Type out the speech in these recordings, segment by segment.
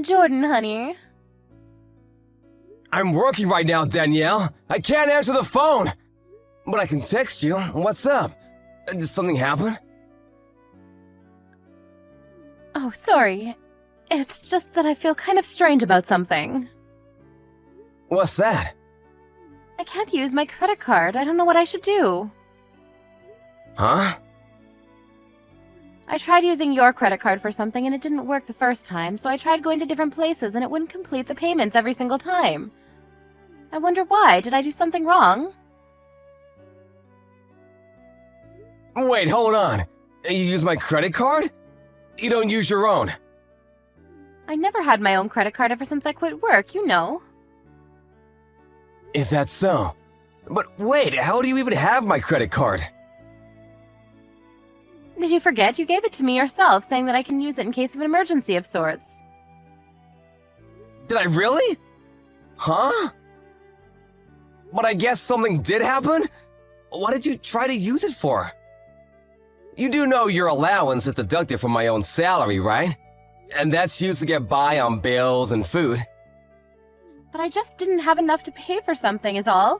Jordan, honey. I'm working right now, Danielle. I can't answer the phone. But I can text you. What's up? Did something happen? Oh, sorry. It's just that I feel kind of strange about something. What's that? I can't use my credit card. I don't know what I should do. Huh? I tried using your credit card for something and it didn't work the first time, so I tried going to different places and it wouldn't complete the payments every single time. I wonder why. Did I do something wrong? Wait, hold on. You use my credit card? You don't use your own. I never had my own credit card ever since I quit work, you know. Is that so? But wait, how do you even have my credit card? Did you forget? You gave it to me yourself, saying that I can use it in case of an emergency of sorts. Did I really? Huh? But I guess something did happen? What did you try to use it for? You do know your allowance is deducted from my own salary, right? And that's used to get by on bills and food. But I just didn't have enough to pay for something, is all.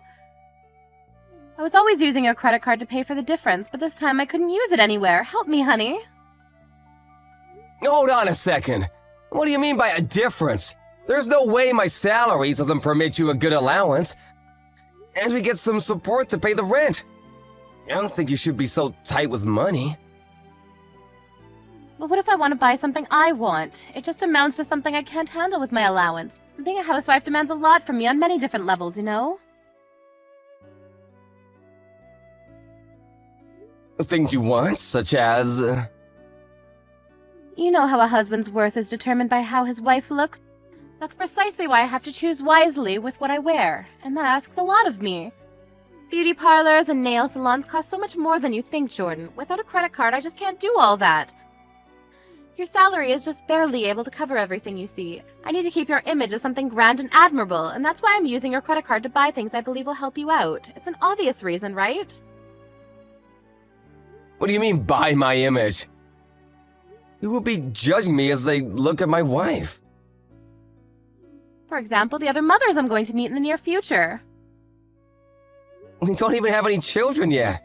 I was always using your credit card to pay for the difference, but this time I couldn't use it anywhere. Help me, honey. Hold on a second. What do you mean by a difference? There's no way my salary doesn't permit you a good allowance. And we get some support to pay the rent. I don't think you should be so tight with money. But what if I want to buy something I want? It just amounts to something I can't handle with my allowance. Being a housewife demands a lot from me on many different levels, you know? Things you want, such as... You know how a husband's worth is determined by how his wife looks? That's precisely why I have to choose wisely with what I wear, and that asks a lot of me. Beauty parlors and nail salons cost so much more than you think, Jordan. Without a credit card, I just can't do all that. Your salary is just barely able to cover everything you see. I need to keep your image as something grand and admirable, and that's why I'm using your credit card to buy things I believe will help you out. It's an obvious reason, right? What do you mean, by my image? You will be judging me as they look at my wife. For example, the other mothers I'm going to meet in the near future. We don't even have any children yet.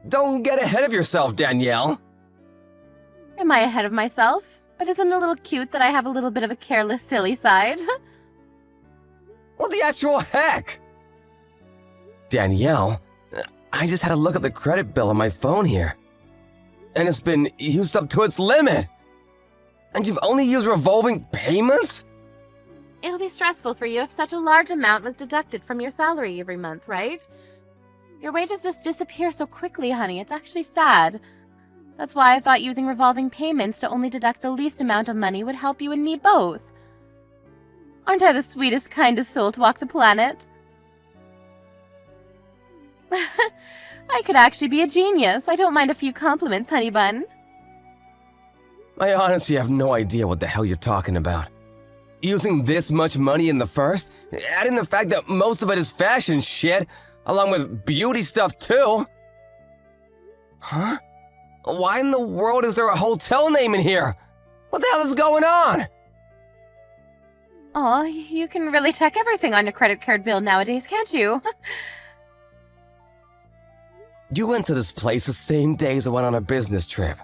Don't get ahead of yourself, Danielle. Am I ahead of myself? But isn't it a little cute that I have a little bit of a careless, silly side? What the actual heck? Danielle, I just had a look at the credit bill on my phone here. And it's been used up to its limit. And you've only used revolving payments? It'll be stressful for you if such a large amount was deducted from your salary every month, right? Your wages just disappear so quickly, honey. It's actually sad. That's why I thought using revolving payments to only deduct the least amount of money would help you and me both. Aren't I the sweetest, kindest soul to walk the planet? I could actually be a genius. I don't mind a few compliments, honey bun. I honestly have no idea what the hell you're talking about. Using this much money in the first, adding the fact that most of it is fashion shit, along with beauty stuff too. Huh? Why in the world is there a hotel name in here? What the hell is going on? Aw, you can really check everything on your credit card bill nowadays, can't you? You went to this place the same day as I went on a business trip.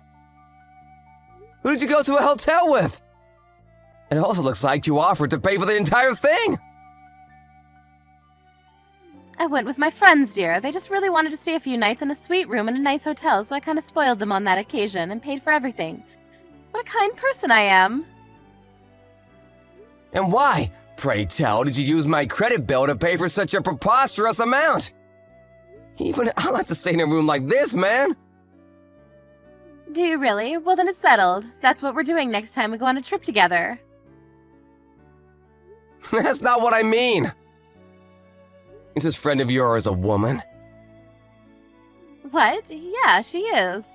Who did you go to a hotel with? It also looks like you offered to pay for the entire thing. I went with my friends, dear. They just really wanted to stay a few nights in a suite room in a nice hotel, so I kind of spoiled them on that occasion and paid for everything. What a kind person I am. And why, pray tell, did you use my credit bill to pay for such a preposterous amount? Even I'll have to stay in a room like this, man. Do you really? Well, then it's settled. That's what we're doing next time we go on a trip together. That's not what I mean. Is this friend of yours a woman? What? Yeah, she is.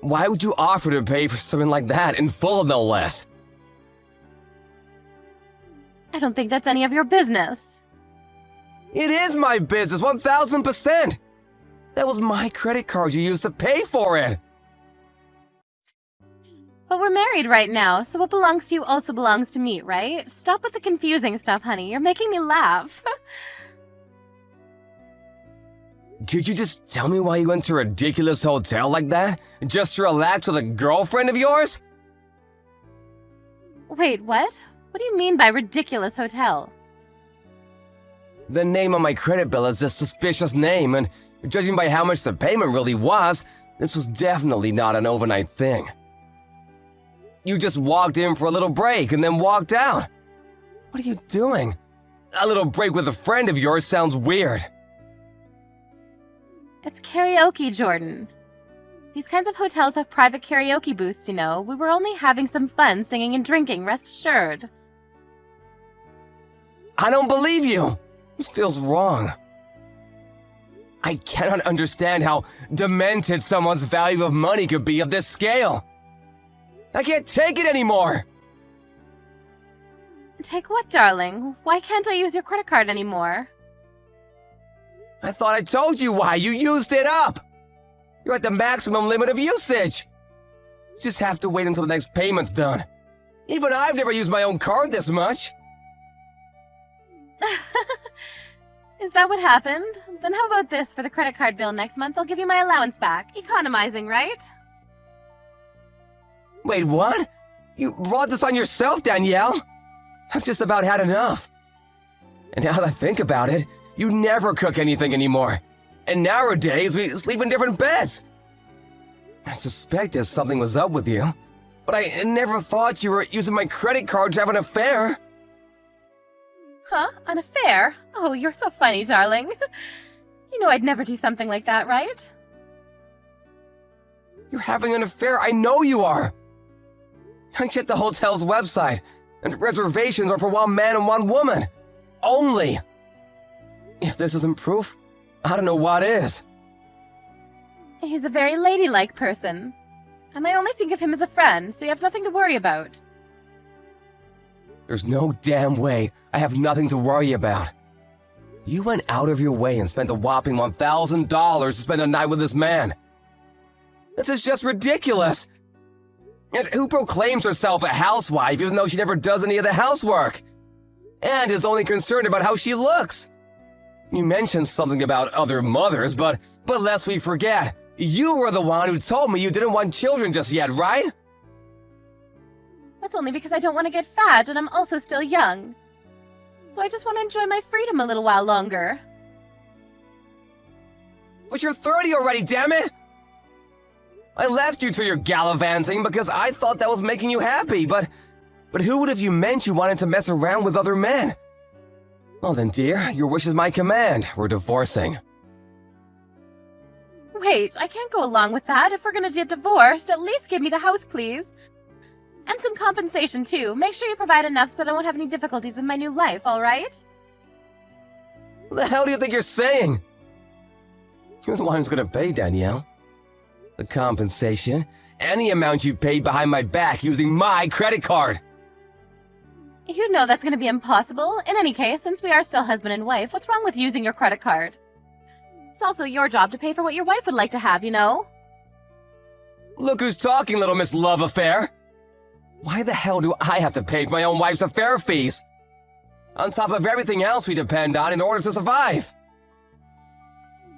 Why would you offer to pay for something like that, in full no less? I don't think that's any of your business. It is my business, 1000%! That was my credit card you used to pay for it! But we're married right now, so what belongs to you also belongs to me, right? Stop with the confusing stuff, honey. You're making me laugh. Could you just tell me why you went to a ridiculous hotel like that? Just to relax with a girlfriend of yours? Wait, what? What do you mean by ridiculous hotel? The name on my credit bill is a suspicious name, and judging by how much the payment really was, this was definitely not an overnight thing. You just walked in for a little break and then walked out. What are you doing? A little break with a friend of yours sounds weird. It's karaoke, Jordan. These kinds of hotels have private karaoke booths, you know. We were only having some fun singing and drinking, rest assured. I don't believe you! This feels wrong. I cannot understand how demented someone's value of money could be of this scale. I can't take it anymore! Take what, darling? Why can't I use your credit card anymore? I thought I told you why. You used it up! You're at the maximum limit of usage! You just have to wait until the next payment's done. Even I've never used my own card this much. Is that what happened? Then how about this for the credit card bill next month? I'll give you my allowance back. Economizing, right? Wait, what? You brought this on yourself, Danielle? I've just about had enough. And now that I think about it, you never cook anything anymore. And nowadays, we sleep in different beds. I suspected something was up with you, but I never thought you were using my credit card to have an affair. Huh? An affair? Oh, you're so funny, darling. You know I'd never do something like that, right? You're having an affair, I know you are. I checked the hotel's website, and reservations are for one man and one woman. Only. If this isn't proof, I don't know what is. He's a very ladylike person. And I only think of him as a friend, so you have nothing to worry about. There's no damn way I have nothing to worry about. You went out of your way and spent a whopping $1,000 to spend a night with this man. This is just ridiculous. And who proclaims herself a housewife even though she never does any of the housework? And is only concerned about how she looks. You mentioned something about other mothers, but lest we forget, you were the one who told me you didn't want children just yet, right? That's only because I don't want to get fat and I'm also still young. So I just want to enjoy my freedom a little while longer. But you're 30 already, damn it! I left you to your gallivanting because I thought that was making you happy, but who would have you meant you wanted to mess around with other men? Well then, dear, your wish is my command. We're divorcing. Wait, I can't go along with that. If we're gonna get divorced, at least give me the house, please. And some compensation, too. Make sure you provide enough so that I won't have any difficulties with my new life, alright? What the hell do you think you're saying? You're the one who's gonna pay, Danielle. The compensation, any amount you paid behind my back using my credit card. You know that's gonna be impossible. In any case, since we are still husband and wife, what's wrong with using your credit card? It's also your job to pay for what your wife would like to have, you know? Look who's talking, little Miss Love Affair. Why the hell do I have to pay for my own wife's affair fees? On top of everything else we depend on in order to survive.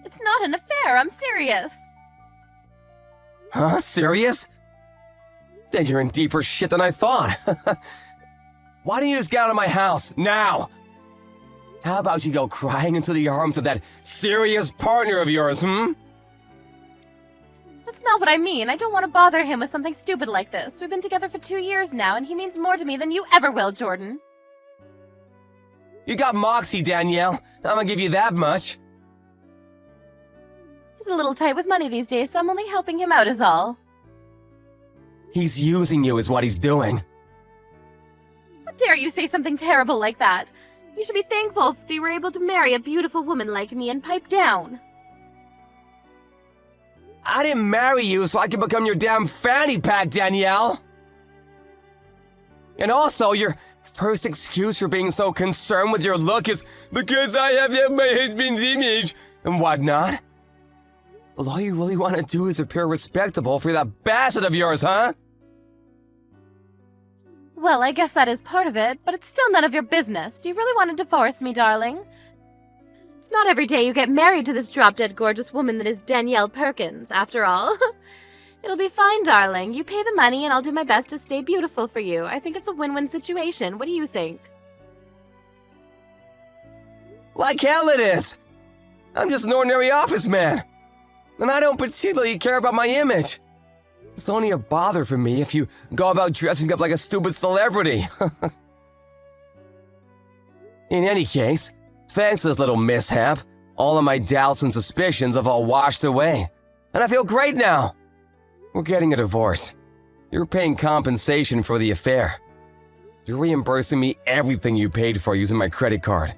It's not an affair, I'm serious. Huh? Serious? Then you're in deeper shit than I thought. Why don't you just get out of my house, now? How about you go crying into the arms of that serious partner of yours, That's not what I mean. I don't want to bother him with something stupid like this. We've been together for 2 years now, and he means more to me than you ever will, Jordan. You got moxie, Danielle. I'm gonna give you that much. He's a little tight with money these days, so I'm only helping him out is all. He's using you is what he's doing. How dare you say something terrible like that? You should be thankful if you were able to marry a beautiful woman like me and pipe down. I didn't marry you so I could become your damn fanny pack, Danielle. And also, your first excuse for being so concerned with your look is because I have my husband's image and whatnot. Well, all you really want to do is appear respectable for that bastard of yours, huh? Well, I guess that is part of it, but it's still none of your business. Do you really want to divorce me, darling? It's not every day you get married to this drop-dead gorgeous woman that is Danielle Perkins, after all. It'll be fine, darling. You pay the money and I'll do my best to stay beautiful for you. I think it's a win-win situation. What do you think? Like hell it is! I'm just an ordinary office man. And I don't particularly care about my image. It's only a bother for me if you go about dressing up like a stupid celebrity. In any case, thanks to this little mishap, all of my doubts and suspicions have all washed away. And I feel great now. We're getting a divorce. You're paying compensation for the affair. You're reimbursing me everything you paid for using my credit card.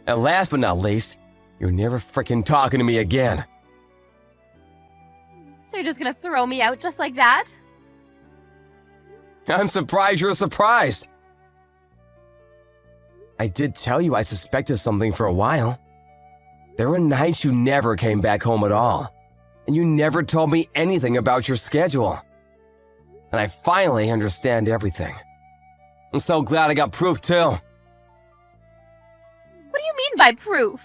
And last but not least, you're never frickin' talking to me again. So you're just gonna throw me out just like that? I'm surprised you're surprised. I did tell you I suspected something for a while. There were nights you never came back home at all, and you never told me anything about your schedule. And I finally understand everything. I'm so glad I got proof too. What do you mean by proof?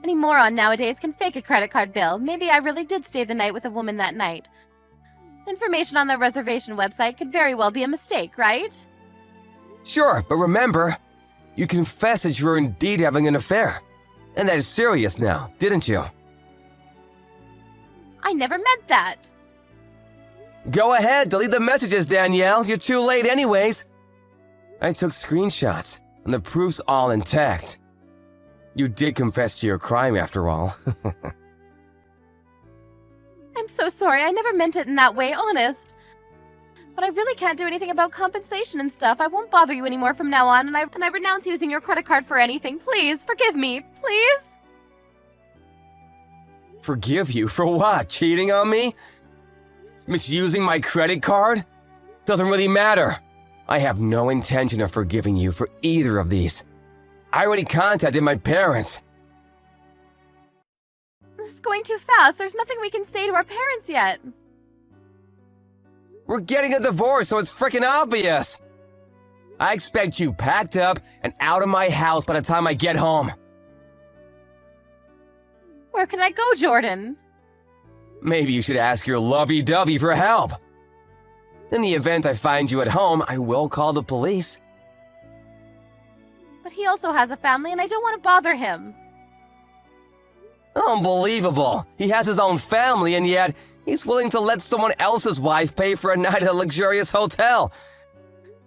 Any moron nowadays can fake a credit card bill. Maybe I really did stay the night with a woman that night. Information on the reservation website could very well be a mistake, right? Sure, but remember, you confessed that you were indeed having an affair. And that is serious now, didn't you? I never meant that. Go ahead, delete the messages, Danielle. You're too late anyways. I took screenshots, and the proof's all intact. You did confess to your crime after all. I'm so sorry, I never meant it in that way, honest. But I really can't do anything about compensation and stuff. I won't bother you anymore from now on, and I renounce using your credit card for anything. Please, forgive me, please? Forgive you for what? Cheating on me? Misusing my credit card? Doesn't really matter. I have no intention of forgiving you for either of these. I already contacted my parents. This is going too fast. There's nothing we can say to our parents yet. We're getting a divorce, so it's freaking obvious. I expect you packed up and out of my house by the time I get home. Where can I go, Jordan? Maybe you should ask your lovey-dovey for help. In the event I find you at home, I will call the police. But he also has a family and I don't want to bother him. Unbelievable. He has his own family and yet he's willing to let someone else's wife pay for a night at a luxurious hotel.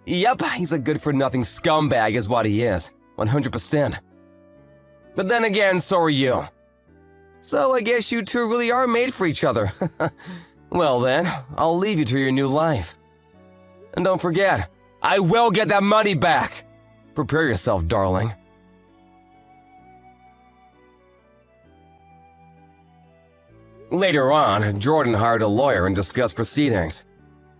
Yep, he's a good-for-nothing scumbag is what he is. 100%. But then again, so are you. So I guess you two really are made for each other. Well then, I'll leave you to your new life. And don't forget, I will get that money back. Prepare yourself, darling. Later on, Jordan hired a lawyer and discussed proceedings.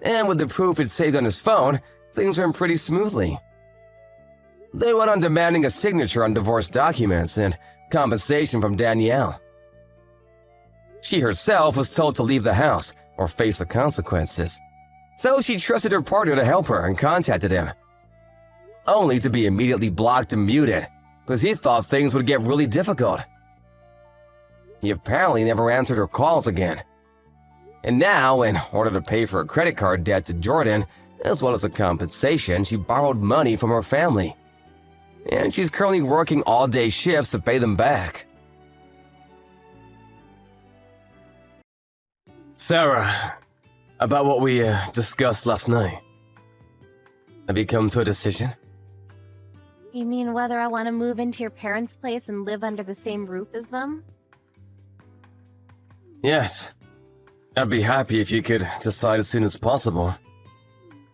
And with the proof it saved on his phone, things went pretty smoothly. They went on demanding a signature on divorce documents and compensation from Danielle. She herself was told to leave the house or face the consequences. So she trusted her partner to help her and contacted him. Only to be immediately blocked and muted, because he thought things would get really difficult. He apparently never answered her calls again. And now, in order to pay for a credit card debt to Jordan, as well as a compensation, she borrowed money from her family. And she's currently working all-day shifts to pay them back. Sarah, about what we discussed last night. Have you come to a decision? You mean whether I want to move into your parents' place and live under the same roof as them? Yes. I'd be happy if you could decide as soon as possible.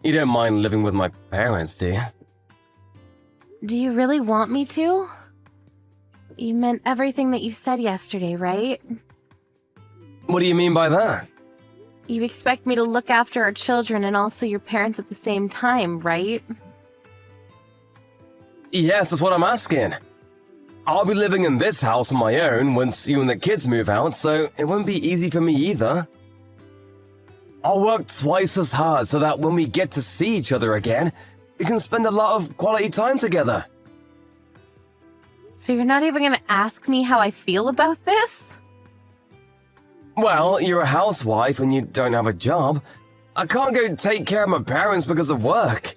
You don't mind living with my parents, do you? Do you really want me to? You meant everything that you said yesterday, right? What do you mean by that? You expect me to look after our children and also your parents at the same time, right? Yes, that's what I'm asking. I'll be living in this house on my own once you and the kids move out, so it won't be easy for me either. I'll work twice as hard so that when we get to see each other again, we can spend a lot of quality time together. So you're not even going to ask me how I feel about this? Well, you're a housewife and you don't have a job. I can't go take care of my parents because of work.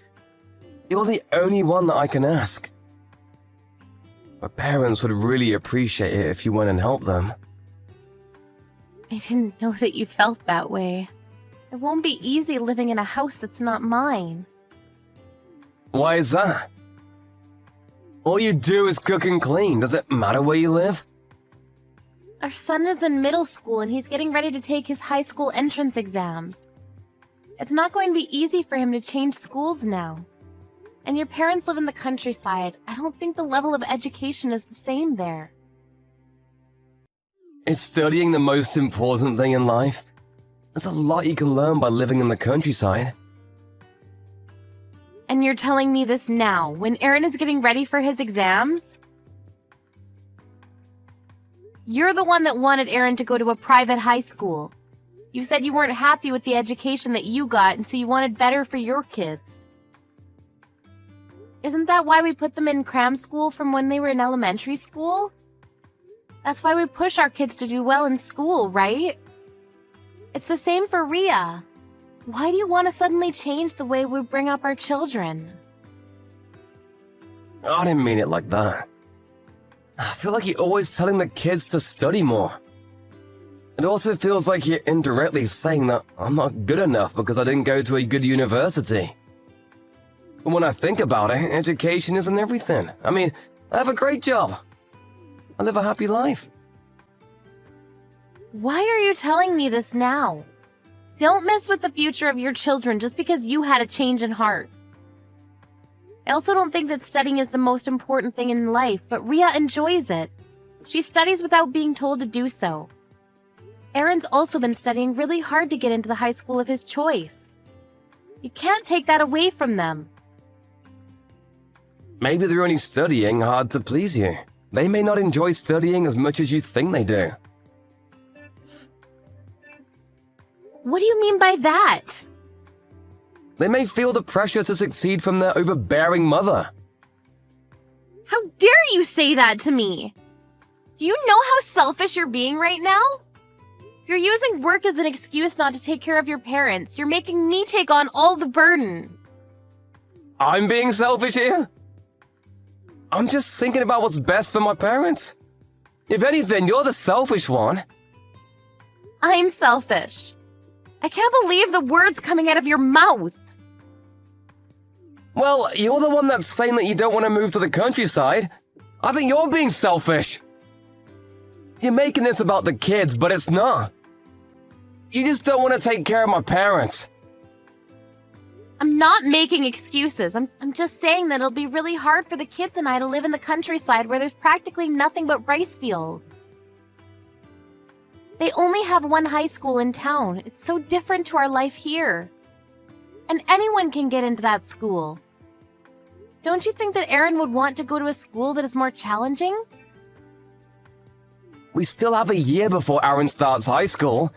You're the only one that I can ask. My parents would really appreciate it if you went and helped them. I didn't know that you felt that way. It won't be easy living in a house that's not mine. Why is that? All you do is cook and clean. Does it matter where you live? Our son is in middle school and he's getting ready to take his high school entrance exams. It's not going to be easy for him to change schools now. And your parents live in the countryside. I don't think the level of education is the same there. Is studying the most important thing in life? There's a lot you can learn by living in the countryside. And you're telling me this now, when Aaron is getting ready for his exams? You're the one that wanted Aaron to go to a private high school. You said you weren't happy with the education that you got, and so you wanted better for your kids. Isn't that why we put them in cram school from when they were in elementary school? That's why we push our kids to do well in school, right? It's the same for Rhea. Why do you want to suddenly change the way we bring up our children? I didn't mean it like that. I feel like you're always telling the kids to study more. It also feels like you're indirectly saying that I'm not good enough because I didn't go to a good university. But when I think about it, education isn't everything. I mean, I have a great job. I live a happy life. Why are you telling me this now? Don't mess with the future of your children just because you had a change in heart. I also don't think that studying is the most important thing in life, but Rhea enjoys it. She studies without being told to do so. Aaron's also been studying really hard to get into the high school of his choice. You can't take that away from them. Maybe they're only studying hard to please you. They may not enjoy studying as much as you think they do. What do you mean by that? They may feel the pressure to succeed from their overbearing mother. How dare you say that to me? Do you know how selfish you're being right now? You're using work as an excuse not to take care of your parents. You're making me take on all the burden. I'm being selfish here? I'm just thinking about what's best for my parents. If anything, you're the selfish one. I'm selfish. I can't believe the words coming out of your mouth. Well, you're the one that's saying that you don't want to move to the countryside. I think you're being selfish. You're making this about the kids, but it's not. You just don't want to take care of my parents. I'm not making excuses. I'm just saying that it'll be really hard for the kids and I to live in the countryside where there's practically nothing but rice fields. They only have one high school in town. It's so different to our life here. And anyone can get into that school. Don't you think that Aaron would want to go to a school that is more challenging? We still have a year before Aaron starts high school.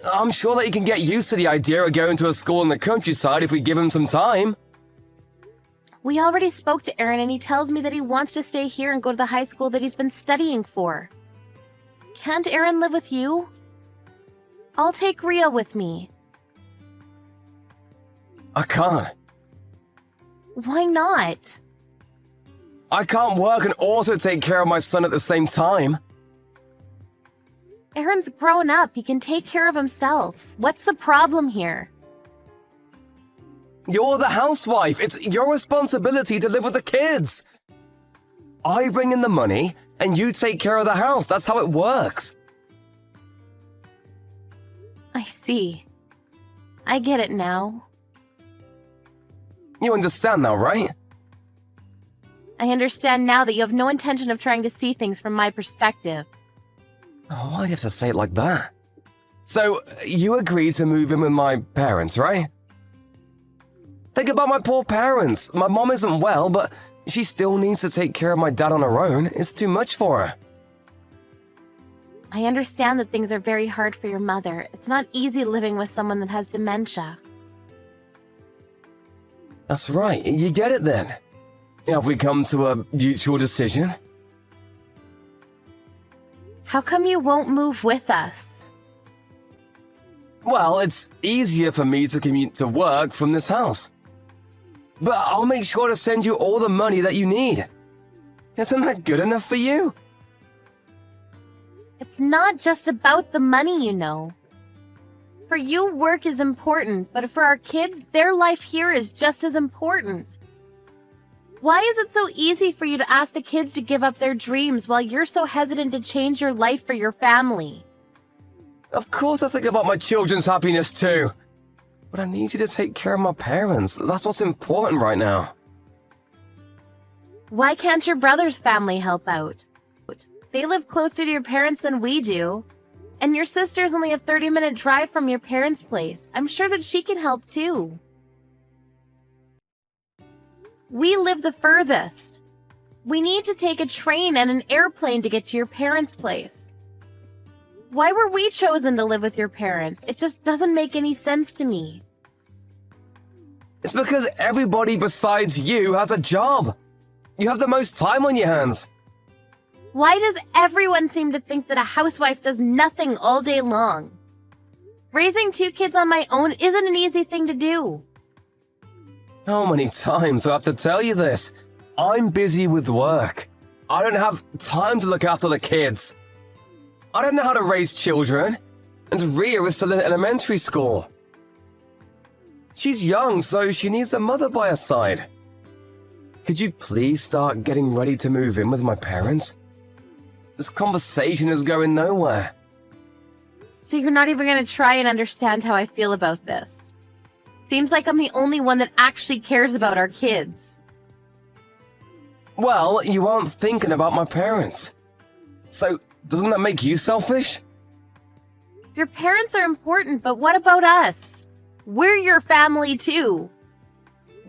I'm sure that he can get used to the idea of going to a school in the countryside if we give him some time. We already spoke to Aaron and he tells me that he wants to stay here and go to the high school that he's been studying for. Can't Aaron live with you? I'll take Rhea with me. I can't. Why not? I can't work and also take care of my son at the same time. Aaron's grown up. He can take care of himself. What's the problem here? You're the housewife. It's your responsibility to live with the kids. I bring in the money and you take care of the house. That's how it works. I see. I get it now. You understand now, right? I understand now that you have no intention of trying to see things from my perspective. Oh, why'd you have to say it like that? So, you agreed to move in with my parents, right? Think about my poor parents. My mom isn't well, but she still needs to take care of my dad on her own. It's too much for her. I understand that things are very hard for your mother. It's not easy living with someone that has dementia. That's right, you get it then. Have we come to a mutual decision? How come you won't move with us? Well, it's easier for me to commute to work from this house. But I'll make sure to send you all the money that you need. Isn't that good enough for you? It's not just about the money, you know. For you, work is important, but for our kids, their life here is just as important. Why is it so easy for you to ask the kids to give up their dreams while you're so hesitant to change your life for your family? Of course I think about my children's happiness too. But I need you to take care of my parents. That's what's important right now. Why can't your brother's family help out? They live closer to your parents than we do. And your sister's only a 30-minute drive from your parents' place. I'm sure that she can help too. We live the furthest. We need to take a train and an airplane to get to your parents' place. Why were we chosen to live with your parents? It just doesn't make any sense to me. It's because everybody besides you has a job. You have the most time on your hands. Why does everyone seem to think that a housewife does nothing all day long? Raising 2 kids on my own isn't an easy thing to do. How many times do I have to tell you this? I'm busy with work. I don't have time to look after the kids. I don't know how to raise children. And Ria is still in elementary school. She's young, so she needs a mother by her side. Could you please start getting ready to move in with my parents? This conversation is going nowhere. So you're not even going to try and understand how I feel about this. Seems like I'm the only one that actually cares about our kids. Well, you aren't thinking about my parents. So, doesn't that make you selfish? Your parents are important, but what about us? We're your family too.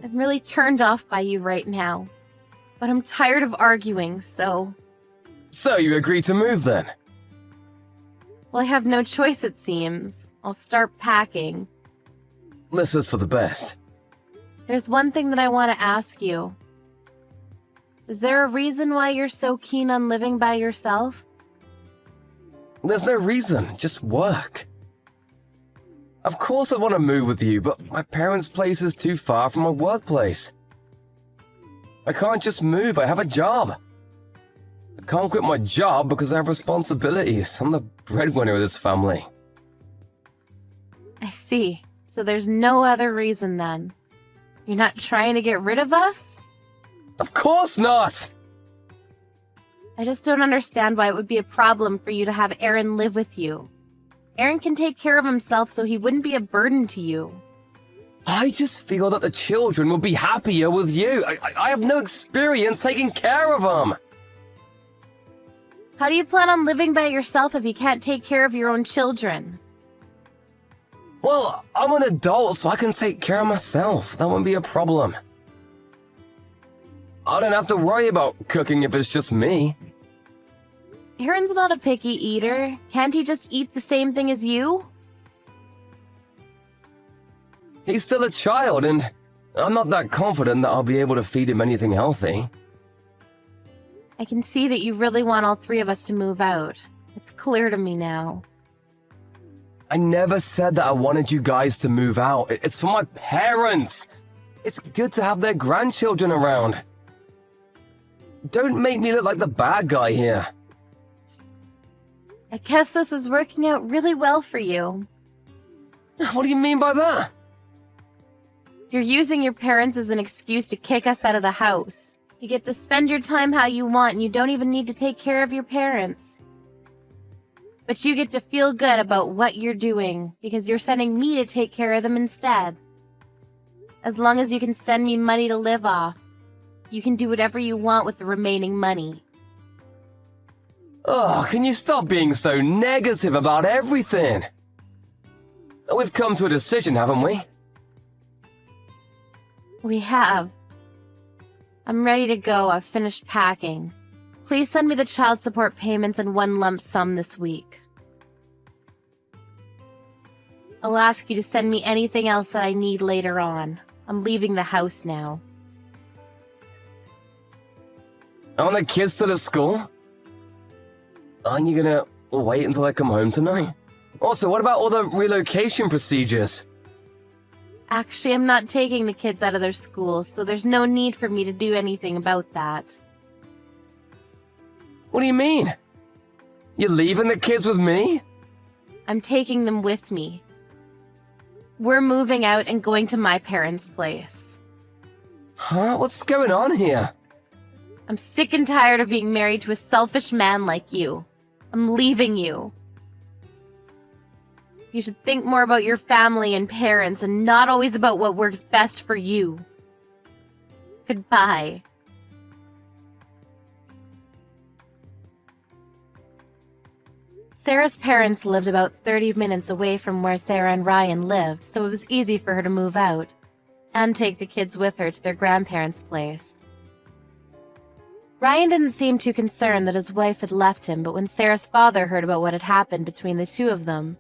I'm really turned off by you right now. But I'm tired of arguing, so... So you agree to move then? Well, I have no choice, it seems. I'll start packing. This is for the best. There's one thing that I want to ask you. Is there a reason why you're so keen on living by yourself? There's no reason, just work. Of course I want to move with you, but my parents' place is too far from my workplace. I can't just move, I have a job. I can't quit my job because I have responsibilities. I'm the breadwinner of this family. I see. So there's no other reason then. You're not trying to get rid of us? Of course not! I just don't understand why it would be a problem for you to have Aaron live with you. Aaron can take care of himself so he wouldn't be a burden to you. I just feel that the children will be happier with you. I have no experience taking care of them. How do you plan on living by yourself if you can't take care of your own children? Well, I'm an adult, so I can take care of myself. That won't be a problem. I don't have to worry about cooking if it's just me. Aaron's not a picky eater. Can't he just eat the same thing as you? He's still a child, and I'm not that confident that I'll be able to feed him anything healthy. I can see that you really want all 3 of us to move out. It's clear to me now. I never said that I wanted you guys to move out. It's for my parents. It's good to have their grandchildren around. Don't make me look like the bad guy here. I guess this is working out really well for you. What do you mean by that? You're using your parents as an excuse to kick us out of the house. You get to spend your time how you want and you don't even need to take care of your parents. But you get to feel good about what you're doing because you're sending me to take care of them instead. As long as you can send me money to live off, you can do whatever you want with the remaining money. Oh, can you stop being so negative about everything? We've come to a decision, haven't we? We have. I'm ready to go. I've finished packing. Please send me the child support payments in one lump sum this week. I'll ask you to send me anything else that I need later on. I'm leaving the house now. Aren't the kids still at school? Aren't you gonna wait until I come home tonight? Also, what about all the relocation procedures? Actually, I'm not taking the kids out of their school, so there's no need for me to do anything about that. What do you mean? You're leaving the kids with me? I'm taking them with me. We're moving out and going to my parents' place. Huh? What's going on here? I'm sick and tired of being married to a selfish man like you. I'm leaving you. You should think more about your family and parents and not always about what works best for you. Goodbye. Sarah's parents lived about 30 minutes away from where Sarah and Ryan lived, so it was easy for her to move out and take the kids with her to their grandparents' place. Ryan didn't seem too concerned that his wife had left him, but when Sarah's father heard about what had happened between the two of them,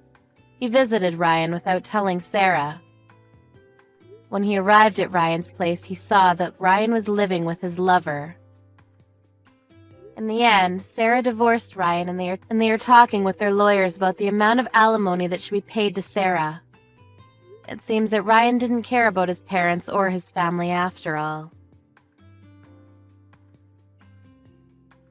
he visited Ryan without telling Sarah. When he arrived at Ryan's place, he saw that Ryan was living with his lover. In the end, Sarah divorced Ryan and they are talking with their lawyers about the amount of alimony that should be paid to Sarah. It seems that Ryan didn't care about his parents or his family after all.